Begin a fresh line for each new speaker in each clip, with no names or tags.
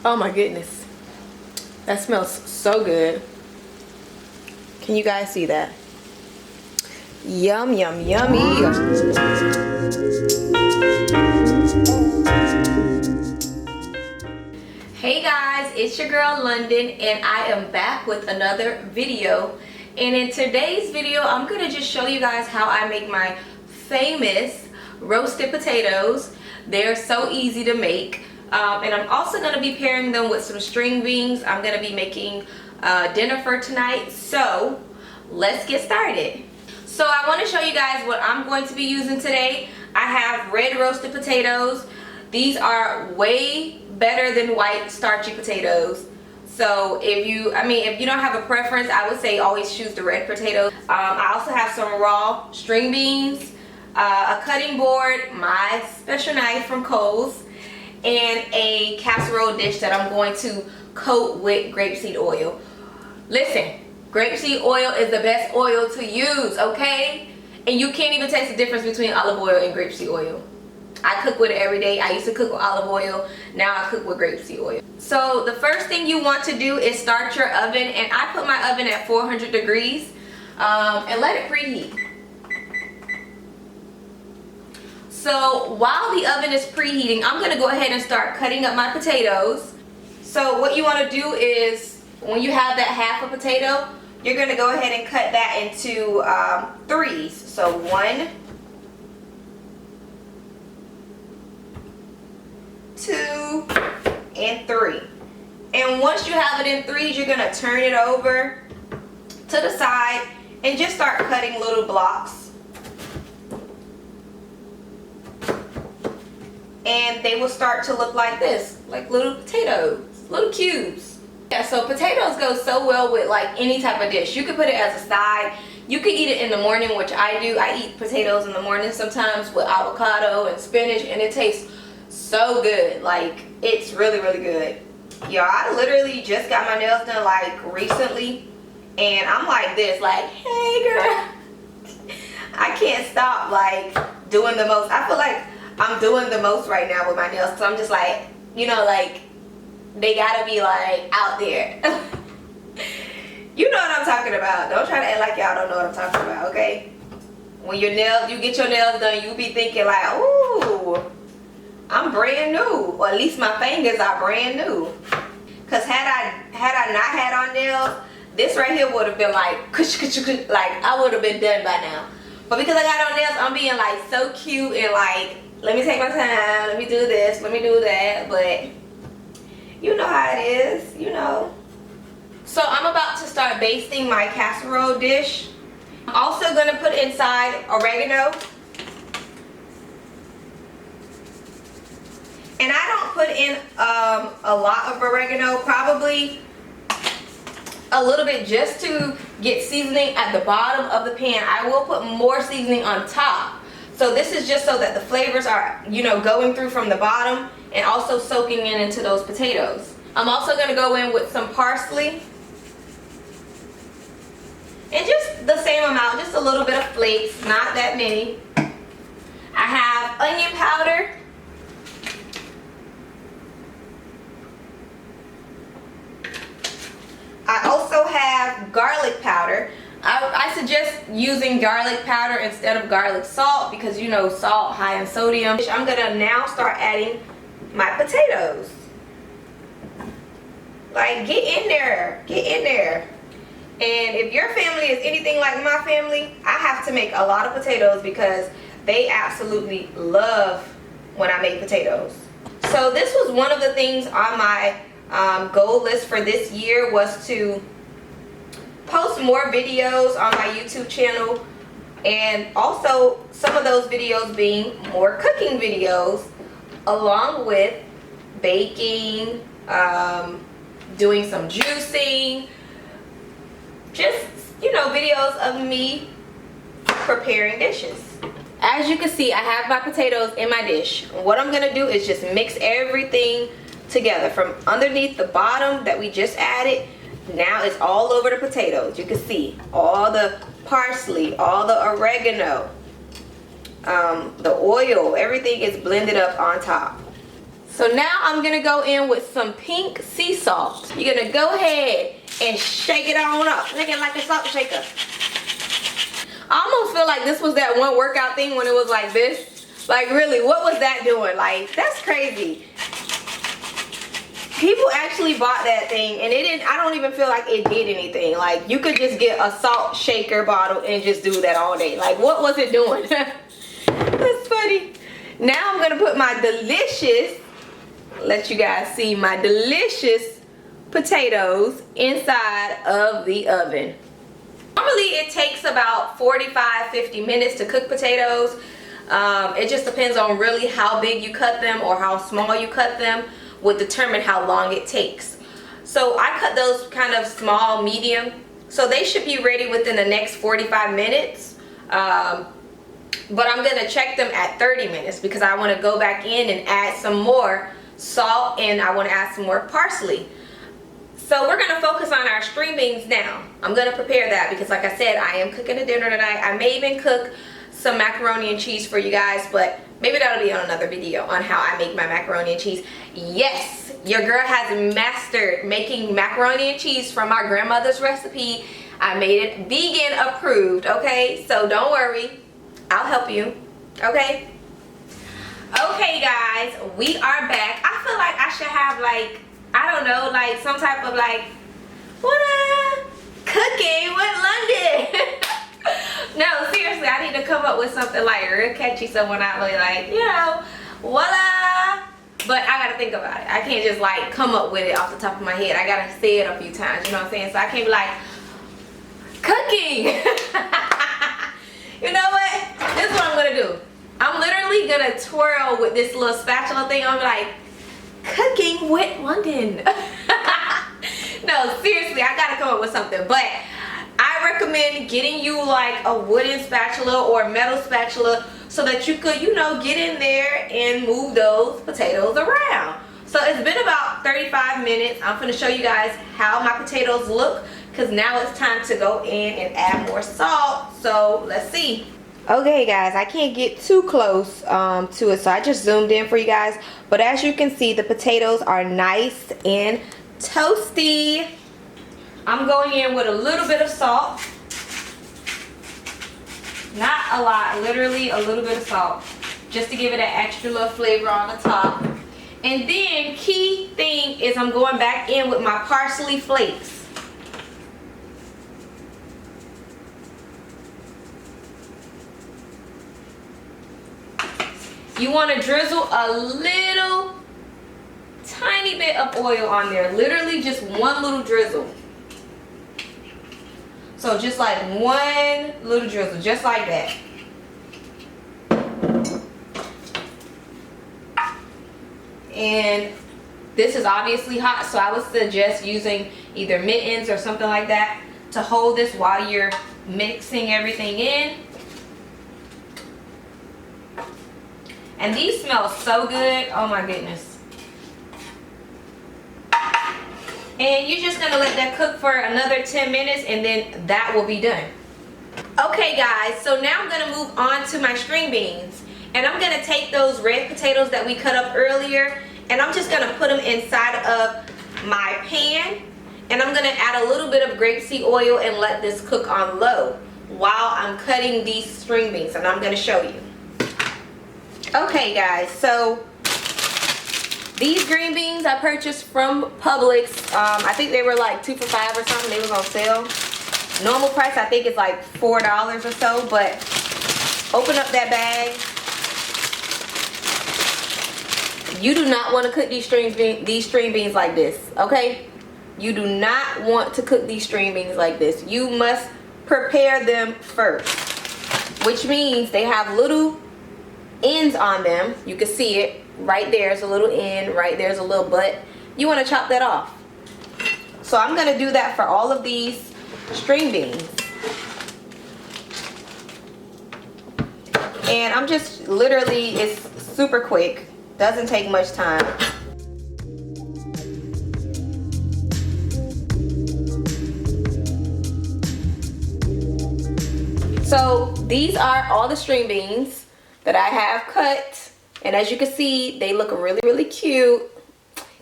Oh my goodness. That smells so good. Can you guys see that? Yum, yum, yummy. Hey guys, it's your girl London and I am back with another video. And in today's video, I'm gonna just show you guys how I make my famous roasted potatoes. They're so easy to make. And I'm also gonna be pairing them with some string beans. I'm gonna be making dinner for tonight. So let's get started. So I want to show you guys what I'm going to be using today. I have red roasted potatoes. These are way better than white starchy potatoes. So if you don't have a preference, I would say always choose the red potatoes. I also have some raw string beans, a cutting board, my special knife from Kohl's, and a casserole dish that I'm going to coat with grapeseed oil. Listen, grapeseed oil is the best oil to use, okay? And you can't even taste the difference between olive oil and grapeseed oil. I cook with it every day. I used to cook with olive oil. Now I cook with grapeseed oil. So the first thing you want to do is start your oven. And I put my oven at 400 degrees and let it preheat. So while the oven is preheating, I'm going to go ahead and start cutting up my potatoes. So what you want to do is, when you have that half a potato, you're going to go ahead and cut that into threes. So 1, 2, and 3. And once you have it in threes, you're going to turn it over to the side and just start cutting little blocks. And they will start to look like this, like little potatoes, little cubes. Yeah, so potatoes go so well with like any type of dish. You could put it as a side. You could eat it in the morning, which I do. I eat potatoes in the morning sometimes with avocado and spinach, and it tastes so good. Like, it's really, really good. Y'all, I literally just got my nails done like recently, and I'm like this, like, hey girl. I can't stop like doing the most. I feel like I'm doing the most right now with my nails, because I'm just like, you know, like, they gotta be like out there. You know what I'm talking about. Don't try to act like y'all don't know what I'm talking about, okay? When you get your nails done, you be thinking like, ooh, I'm brand new. Or at least my fingers are brand new. Cause had I not had on nails, this right here would have been like, kush, kush, kush, like I would have been done by now. But because I got on nails, I'm being like so cute and like, let me take my time, let me do this, let me do that. But you know how it is, you know. So I'm about to start basting my casserole dish. I'm also gonna put inside oregano. And I don't put in a lot of oregano, probably a little bit just to get seasoning at the bottom of the pan. I will put more seasoning on top. So this is just so that the flavors are, you know, going through from the bottom and also soaking into those potatoes. I'm also going to go in with some parsley. And just the same amount, just a little bit of flakes, not that many. I have onion powder. I also have garlic powder. I suggest using garlic powder instead of garlic salt, because you know salt high in sodium. I'm gonna now start adding my potatoes. Like, get in there, get in there. And if your family is anything like my family, I have to make a lot of potatoes because they absolutely love when I make potatoes. So this was one of the things on my goal list for this year, was to post more videos on my YouTube channel, and also some of those videos being more cooking videos, along with baking, doing some juicing, just, you know, videos of me preparing dishes. As you can see, I have my potatoes in my dish. What I'm gonna do is just mix everything together from underneath the bottom that we just added. Now it's all over the potatoes. You can see all the parsley, all the oregano, the oil, everything is blended up on top. So now I'm gonna go in with some pink sea salt. You're gonna go ahead and shake it on up. Make it like a salt shaker. I almost feel like this was that one workout thing when it was like this. Like really, what was that doing? Like, that's crazy. People actually bought that thing and it didn't, I don't even feel like it did anything. Like, you could just get a salt shaker bottle and just do that all day. Like, what was it doing? That's funny. Now I'm gonna put my delicious, let you guys see my delicious potatoes inside of the oven. Normally it takes about 45-50 minutes to cook potatoes. It just depends on really how big you cut them or how small you cut them would determine how long it takes. So I cut those kind of small, medium, so they should be ready within the next 45 minutes. But I'm gonna check them at 30 minutes because I want to go back in and add some more salt and I want to add some more parsley. So we're gonna focus on our string beans now. I'm gonna prepare that because like I said, I am cooking a dinner tonight. I may even cook some macaroni and cheese for you guys, but maybe that'll be on another video on how I make my macaroni and cheese. Yes, your girl has mastered making macaroni and cheese from my grandmother's recipe. I made it vegan approved, okay? So don't worry, I'll help you, okay? Okay guys, we are back. I feel like I should have like, I don't know, like some type of like, what cooking with London. No, seriously, I need to come up with something like real catchy so when I really like, you know, voila. But I gotta think about it. I can't just like come up with it off the top of my head. I gotta say it a few times, you know what I'm saying? So I can't be like, cooking. You know what? This is what I'm gonna do. I'm literally gonna twirl with this little spatula thing. I'm like, cooking with London. No, seriously, I gotta come up with something. But I recommend getting you like a wooden spatula or a metal spatula so that you could, you know, get in there and move those potatoes around. So it's been about 35 minutes. I'm gonna show you guys how my potatoes look because now it's time to go in and add more salt. So let's see. Okay guys, I can't get too close to it, so I just zoomed in for you guys. But as you can see, the potatoes are nice and toasty. I'm going in with a little bit of salt. Not a lot, literally a little bit of salt. Just to give it an extra little flavor on the top. And then, key thing is I'm going back in with my parsley flakes. You want to drizzle a little tiny bit of oil on there. Literally just one little drizzle. So just like one little drizzle, just like that. And this is obviously hot, so I would suggest using either mittens or something like that to hold this while you're mixing everything in. And these smell so good, oh my goodness. And you're just gonna let that cook for another 10 minutes and then that will be done. Okay guys, so now I'm gonna move on to my string beans. And I'm gonna take those red potatoes that we cut up earlier and I'm just gonna put them inside of my pan. And I'm gonna add a little bit of grapeseed oil and let this cook on low while I'm cutting these string beans, and I'm gonna show you. Okay guys, so these green beans I purchased from Publix. I think they were like 2 for $5 or something. They was on sale. Normal price I think is like $4 or so, but open up that bag. You do not want to cook these string beans like this, okay? You do not want to cook these string beans like this. You must prepare them first, which means they have little ends on them. You can see it right there's a little end, right there's a little butt. You want to chop that off. So I'm going to do that for all of these string beans. And I'm just literally, it's super quick, doesn't take much time. So these are all the string beans that I have cut And as you can see, they look really, really cute.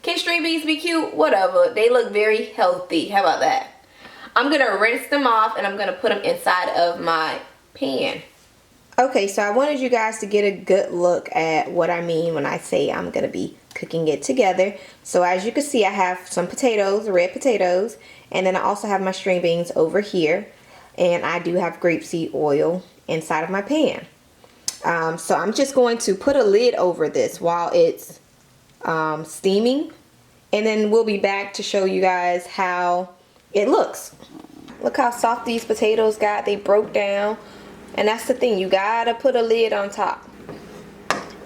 Can string beans be cute? Whatever. They look very healthy. How about that? I'm going to rinse them off and I'm going to put them inside of my pan. Okay, so I wanted you guys to get a good look at what I mean when I say I'm going to be cooking it together. So as you can see, I have some potatoes, red potatoes, and then I also have my string beans over here. And I do have grapeseed oil inside of my pan. So I'm just going to put a lid over this while it's steaming, and then we'll be back to show you guys how it looks. Look how soft these potatoes got. They broke down, and that's the thing, you gotta put a lid on top.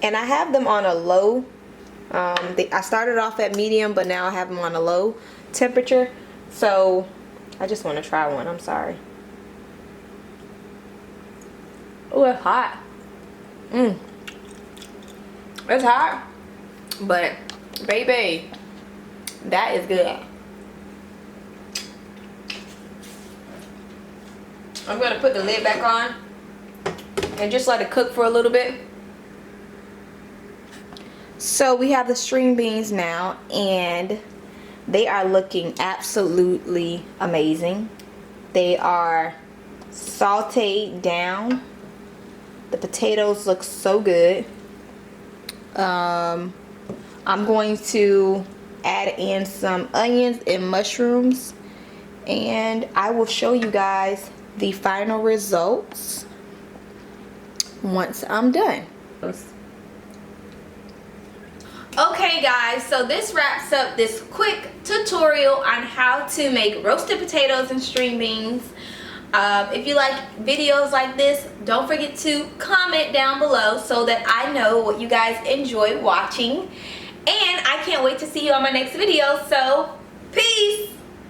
And I have them on a low. I started off at medium, but now I have them on a low temperature. So I just want to try one. I'm sorry. Oh, it's hot. It's hot, but baby, that is good. I'm gonna put the lid back on and just let it cook for a little bit. So we have the string beans now, and they are looking absolutely amazing. They are sauteed down. The potatoes look so good. I'm going to add in some onions and mushrooms, and I will show you guys the final results once I'm done. Okay guys, so this wraps up this quick tutorial on how to make roasted potatoes and string beans. If you like videos like this, don't forget to comment down below so that I know what you guys enjoy watching. And I can't wait to see you on my next video, so